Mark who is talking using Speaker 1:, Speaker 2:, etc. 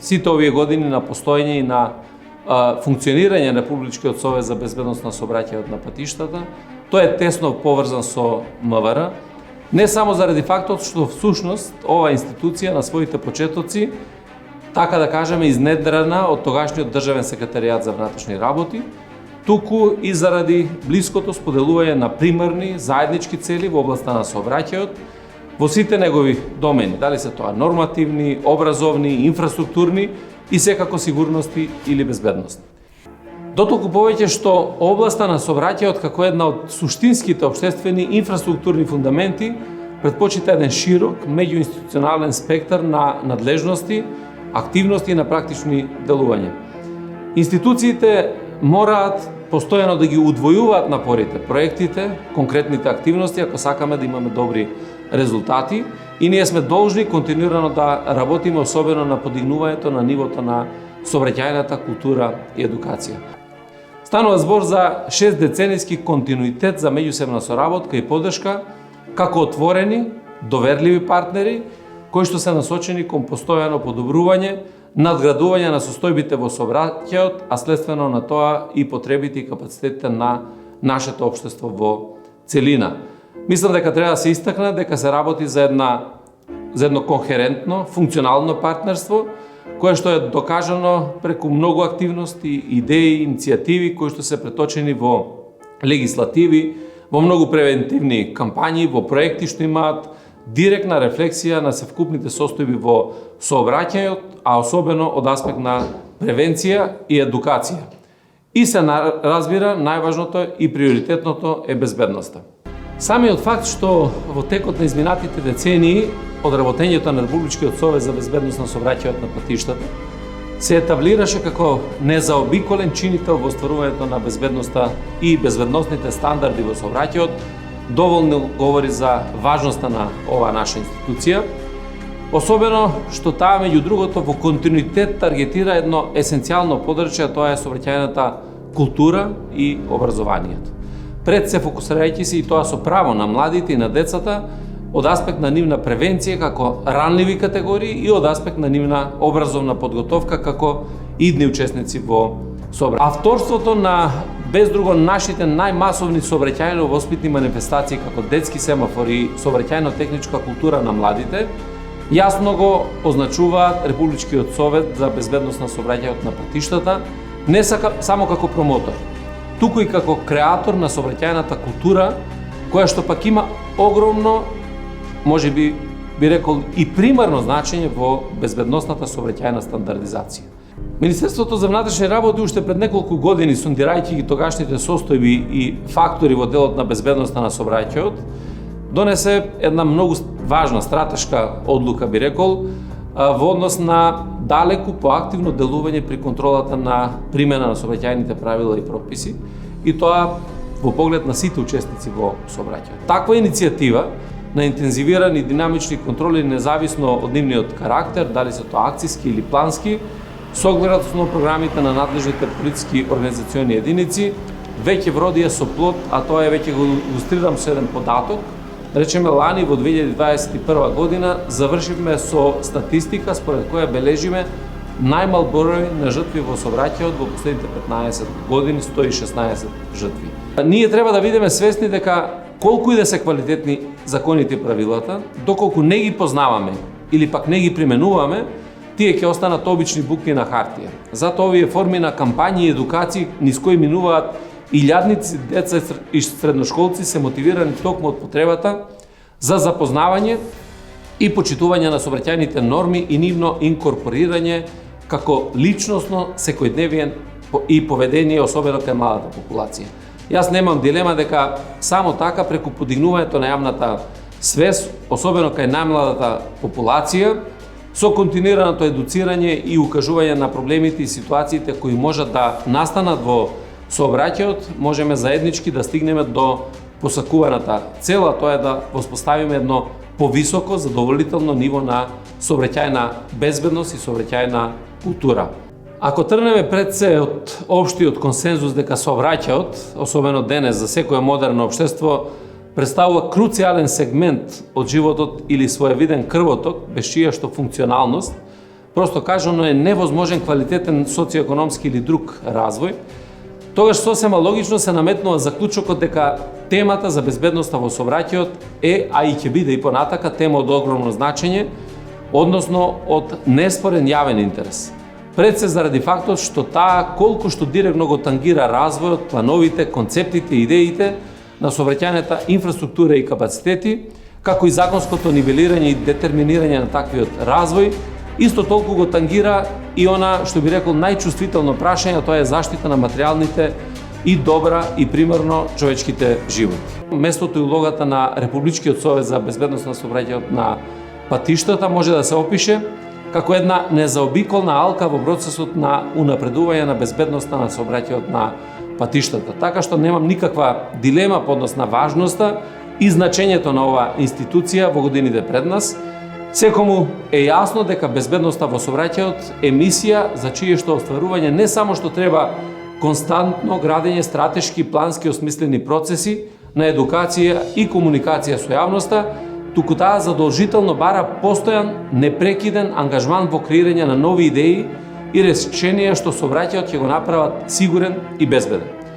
Speaker 1: сите овие години на постоење и на функционирање на Републичкиот совет за безбедност на сообраќајот на патиштата, тој е тесно поврзан со МВР, не само заради фактот што всушност оваа институција на своите почетоци, така да кажеме, изнедрена од тогашниот државен секретаријат за внатрешни работи, туку и заради блиското споделување на примерни заеднички цели во областа на сообраќајот во сите негови домени, дали се тоа нормативни, образовни, инфраструктурни и секако сигурности или безбедност. Дотолку повеќе што областа на сообраќајот како една од суштинските општествени инфраструктурни фундаменти предпочита еден широк меѓуинституционален спектар на надлежности, активности и на практични делувања. Институциите мораат постојано да ги удвојуваат напорите, проектите, конкретните активности, ако сакаме да имаме добри резултати, и ние сме должни континуирано да работиме особено на подигнувањето на нивото на сообраќајната култура и едукација. Станува збор за 6 деценијски континуитет за меѓусебна соработка и поддршка како отворени, доверливи партнери кои што се насочени кон постојано подобрување, надградување на состојбите во сообраќајот, а следствено на тоа и потребите и капацитетите на нашето општество во целина. Мислам дека треба да се истакне дека се работи за едно кохерентно, функционално партнерство, кое што е докажано преку многу активности, идеи, иницијативи кои што се преточени во легислативи, во многу превентивни кампањи, во проекти што имаат директна рефлексија на севкупните состојби во сообраќајот, а особено од аспект на превенција и едукација. И се разбира, најважното и приоритетното е безбедноста. Самиот факт што во текот на изминатите децении од работењето на Републичкиот совет за безбедност на сообраќајот на патиштата се етаблираше како незаобиколен чинител во остварувањето на безбедноста и безбедносните стандарди во сообраќајот, доволно говори за важноста на оваа наша институција, особено што таа меѓу другото во континуитет таргетира едно есенцијално подрачје, тоа е сообраќајната култура и образованието. Пред се фокусирајќи се и тоа со право на младите и на децата од аспект на нивна превенција како ранливи категории и од аспект на нивна образовна подготовка како идни учесници во сообраќајот. Авторството на без друго нашите најмасовни сообраќајно-воспитни манифестации како детски семафори и сообраќајно-техничка култура на младите јасно го означуваат Републичкиот совет за безбедност на сообраќајот на патиштата не само како промотор, туку и како креатор на сообраќајната култура, која што пак има огромно, можеби би рекол и примерно значење во безбедносната сообраќајна стандардизација. Министерството за внатрешни работи уште пред неколку години, сондирајќи ги тогашните состојби и фактори во делот на безбедноста на сообраќајот, донесе една многу важна стратешка одлука, би рекол, во однос на далеку поактивно делување при контролата на примена на сообраќајните правила и прописи, и тоа во поглед на сите учесници во сообраќајот. Таква иницијатива на интензивирани динамични контроли независно од нивниот карактер, дали се тоа акциски или плански, согласно програмите на надлежните полициски организациони единици, веќе вродија со плод, а тоа е веќе го илустрирам со еден податок. Речеме, лани во 2021 година завршивме со статистика според која бележиме најмал број на жртви во сообраќајот во последните 15 години, 116 жртви. Ние треба да бидеме свесни дека колку и да се квалитетни законите и правилата, доколку не ги познаваме или пак не ги применуваме, тие ќе останат обични букви на хартија. Затоа овие форми на кампањи и едукации низ кои минуваат илјадници деца и средношколци се мотивирани токму од потребата за запознавање и почитување на сообраќајните норми и нивно инкорпорирање како личносно секојдневен и поведение, особено кај младата популација. Јас немам дилема дека само така преку подигнувањето на јавната свест, особено кај најмладата популација, со континуираното едуцирање и укажување на проблемите и ситуациите кои можат да настанат во сообраќајот, можеме заеднички да стигнеме до посакуваната цел, а тоа е да воспоставиме едно повисоко задоволително ниво на сообраќајна безбедност и сообраќајна култура. Ако тргнеме пред се од општиот консензус дека сообраќајот, особено денес за секое модерно општество, представува круцијален сегмент од животот или своевиден крвоток, без чија што функционалност просто кажано е невозможен квалитетен социоекономски или друг развој, тогаш сосема логично се наметнува заклучокот дека темата за безбедноста во сообраќајот е, а и ќе биде и понатака, тема од огромно значење, односно од неспорен јавен интерес. Пред се заради фактот што таа колку што директно го тангира развојот, плановите, концептите, идеите на сообраќајната инфраструктура и капацитети, како и законското нивелирање и детерминирање на таквиот развој, исто толку го тангира и она што би рекол најчувствително прашање, тоа е заштита на материјалните и добра и примерно човечките животи. Местото и улогата на Републичкиот совет за безбедност на сообраќајот на патиштата може да се опише како една незаобиколна алка во процесот на унапредување на безбедноста на сообраќајот на патиштата. Така што немам никаква дилема по однос на важноста и значењето на оваа институција во годините пред нас. Секому е јасно дека безбедноста во сообраќајот е мисија за чие што остварување не само што треба константно градење стратешки, плански осмислени процеси на едукација и комуникација со јавноста, туку таа задолжително бара постојан, непрекиден ангажман во креирање на нови идеи и решенија што сообраќајот ќе го направат сигурен и безбеден.